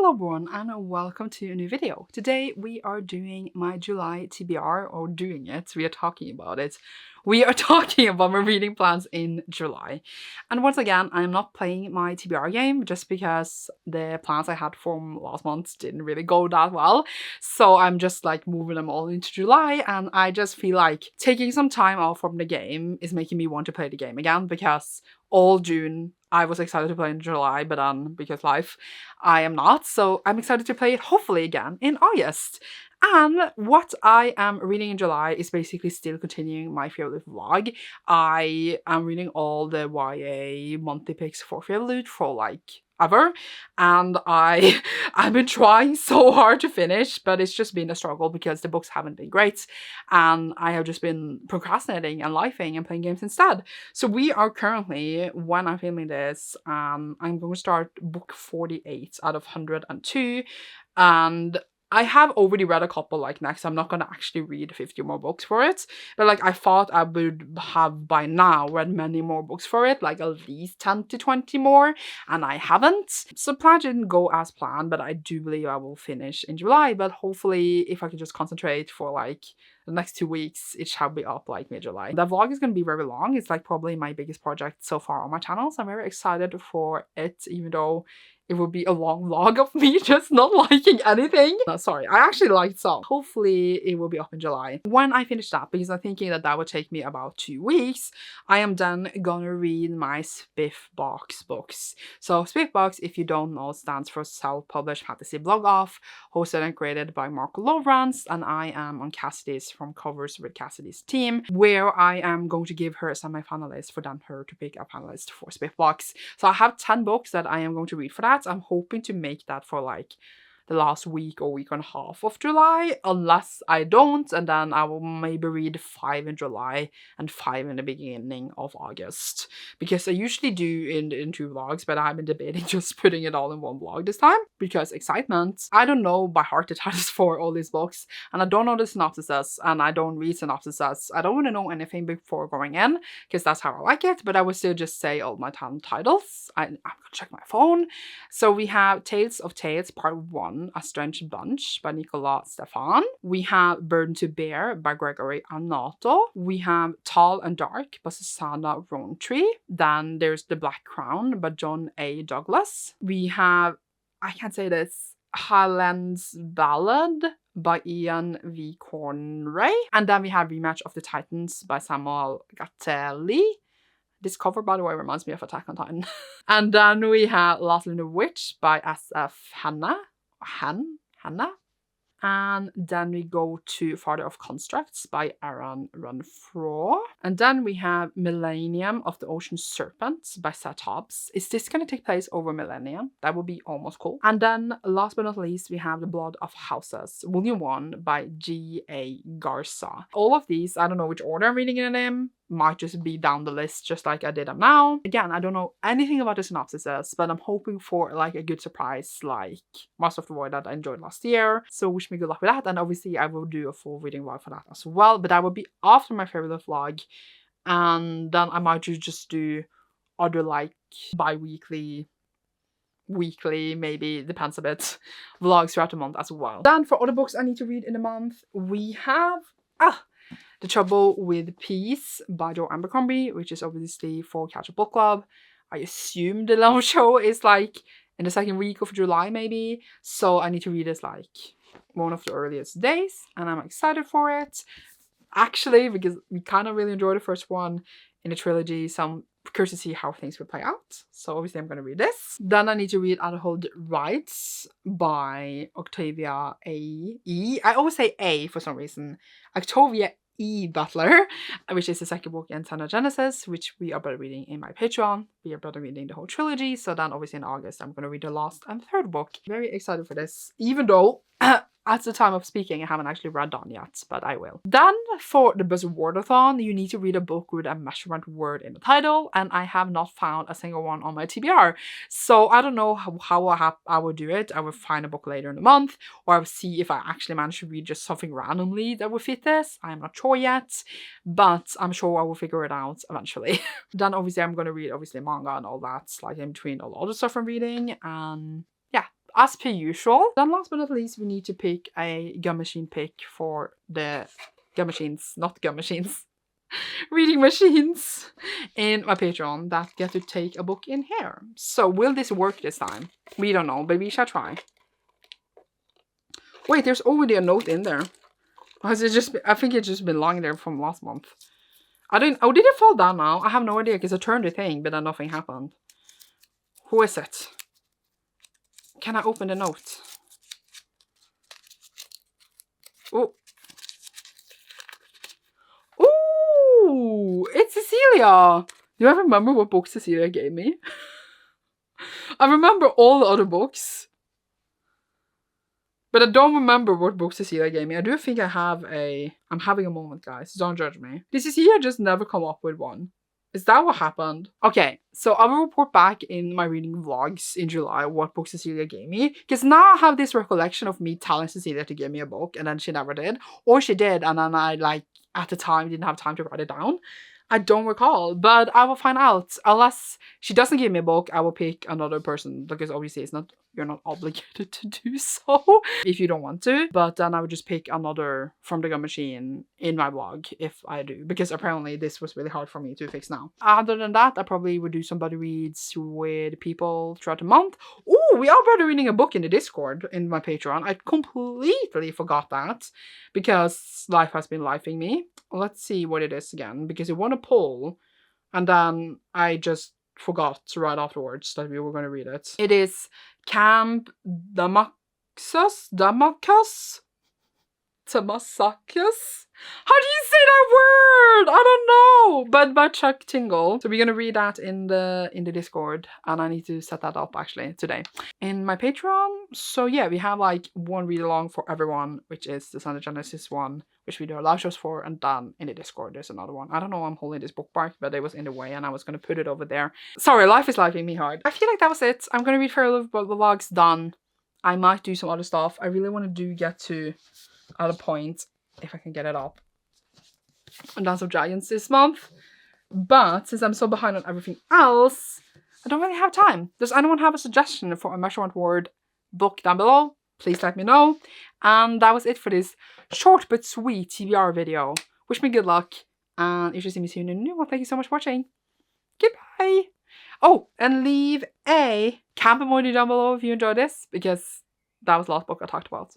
Hello everyone and welcome to a new video. Today we are doing my July TBR, or doing it, we are talking about it. We are talking about my reading plans in July. And once again, I'm not playing my TBR game just because the plans I had from last month didn't really go that well. So I'm just like moving them all into July, and I just feel like taking some time off from the game is making me want to play the game again, because all June I was excited to play in July, but then because life, I am not. So I'm excited to play it hopefully again in August. And what I am reading in July is basically still continuing my favorite vlog. I am reading all the YA monthly picks for favorite for like ever, and I've been trying so hard to finish, but it's just been a struggle because the books haven't been great, and I have just been procrastinating and lifing and playing games instead. So we are currently, when I'm filming this, I'm going to start book 48 out of 102, and I have already read a couple like next. I'm not going to actually read 50 more books for it. But like I thought I would have by now read many more books for it. Like at least 10 to 20 more. And I haven't. So plan didn't go as planned. But I do believe I will finish in July. But hopefully if I can just concentrate for like the next 2 weeks, it shall be up like mid-July. The vlog is going to be very long. It's like probably my biggest project so far on my channel. So I'm very excited for it, even though it will be a long vlog of me just not liking anything. No, sorry, I actually liked some. Hopefully it will be up in July. When I finish that, because I'm thinking that that would take me about 2 weeks, I am then gonna read my SPFBOX books. So SPFBOX, if you don't know, stands for Self-Published Fantasy Blog Off, hosted and created by Marco Lawrence, and I am on Cassidy's From Covers with Cassidy's team, where I am going to give her a semi-finalist for then her to pick a panelist for SPFBOX. So I have 10 books that I am going to read for that. I'm hoping to make that for like the last week or week and a half of July, unless I don't, and then I will maybe read 5 in July and 5 in the beginning of August, because I usually do in 2 vlogs, but I've been debating just putting it all in 1 vlog this time because excitement. I don't know by heart the titles for all these books, and I don't know the synopsises, and I don't read synopsises. I don't want to know anything before going in because that's how I like it, but I would still just say all my titles. I'm gonna check my phone. So we have Tales of Tales Part 1, A Strange Bunch by Nicola Stefan. We have Burden to Bear by Gregory Arnato. We have Tall and Dark by Susanna Rowntree. Then there's The Black Crown by John A. Douglas. We have, I can't say this, Highlands Ballad by Ian V. Cornray. And then we have Rematch of the Titans by Samuel Gattelli. This cover, by the way, reminds me of Attack on Titan. And then we have Last Lunar Witch by S.F. Hannah. And then we go to Father of Constructs by Aaron Renfrew. And then we have Millennium of the Ocean Serpent by Seth Hobbs. Is this going to take place over Millennium? That would be almost cool. And then last but not least, we have The Blood of Houses, Volume 1 by G.A. Garza. All of these, I don't know which order I'm reading in them, might just be down the list just like I did them now. Again, I don't know anything about the synopsises, but I'm hoping for like a good surprise like Master of the Void that I enjoyed last year. So wish me good luck with that, and obviously I will do a full reading vlog for that as well, but that will be after my favorite vlog, and then I might just do other like bi-weekly, weekly, maybe, depends a bit, vlogs throughout the month as well. Then for other books I need to read in the month, we have The Trouble with Peace by Joe Abercrombie, which is obviously for Catch Up Book Club. I assume the love show is like in the 2nd week of July maybe, so I need to read this like one of the earliest days, and I'm excited for it. Actually, because we kind of really enjoyed the first one in the trilogy, so I'm curious to see how things will play out. So obviously I'm going to read this. Then I need to read Adulthood Rights by Octavia A.E. I always say A for some reason. Octavia E. Butler, which is the 2nd book in Genesis, which we are both reading in my Patreon. We are both reading the whole trilogy, so then obviously in August I'm going to read the last and 3rd book. Very excited for this, even though at the time of speaking I haven't actually read Dawn yet, but I will. Then for the Buzzwordathon, you need to read a book with a measurement word in the title, and I have not found a single one on my TBR. So I don't know how I will do it. I will find a book later in the month, or I will see if I actually manage to read just something randomly that will fit this. I'm not sure yet, but I'm sure I will figure it out eventually. Then obviously I'm going to read obviously manga and all that, like in between all the other stuff I'm reading, and yeah, as per usual. Then last but not least, we need to pick a gum machine pick for the gum machines, not gum machines, reading machines in my Patreon that get to take a book in here. So will this work this time? We don't know, but we shall try. Wait, there's already a note in there. Has it just been, I think it's just been lying there from last month. I didn't, oh, did it fall down now? I have no idea because I turned the thing, but then nothing happened. Who is it? Can I open the note? Oh. Ooh, it's Cecilia. Do I remember what book Cecilia gave me? I remember all the other books. But I don't remember what book Cecilia gave me. I do think I have a... I'm having a moment, guys. Don't judge me. Did Cecilia just never come up with one? Is that what happened? Okay, so I will report back in my reading vlogs in July what book Cecilia gave me. Because now I have this recollection of me telling Cecilia to give me a book and then she never did. Or she did and then I, like, at the time didn't have time to write it down. I don't recall, but I will find out. Unless she doesn't give me a book, I will pick another person because obviously it's not, you're not obligated to do so if you don't want to. But then I would just pick another from the gum machine in my vlog if I do, because apparently this was really hard for me to fix now. Other than that, I probably would do some buddy reads with people throughout the month. Oh, we are buddy reading a book in the Discord in my Patreon. I completely forgot that because life has been lifing me. Let's see what it is again, because it won a poll and then I just forgot right afterwards that we were going to read it. It is Camp Damascus? How do you say that word? I don't know. But by Chuck Tingle. So we're gonna read that in the Discord, and I need to set that up actually today in my Patreon. So yeah, we have like one read along for everyone, which is the Sunday Genesis one, which we do live shows for, and then in the Discord there's another one. I don't know why I'm holding this bookmark, but it was in the way and I was gonna put it over there. Sorry, life is lifing me hard. I feel like that was it. I'm gonna read Fairy Love Vlogs done. I might do some other stuff. I really want to get to at a point if I can get it up on Dance of Giants this month, but since I'm so behind on everything else, I don't really have time. Does anyone have a suggestion for a measurement word book down below? Please let me know. And that was it for this short but sweet TBR video. Wish me good luck, and if you see me soon in a new one, thank you so much for watching. Goodbye. Oh, and leave a camp emoji down below if you enjoyed this, because that was the last book I talked about.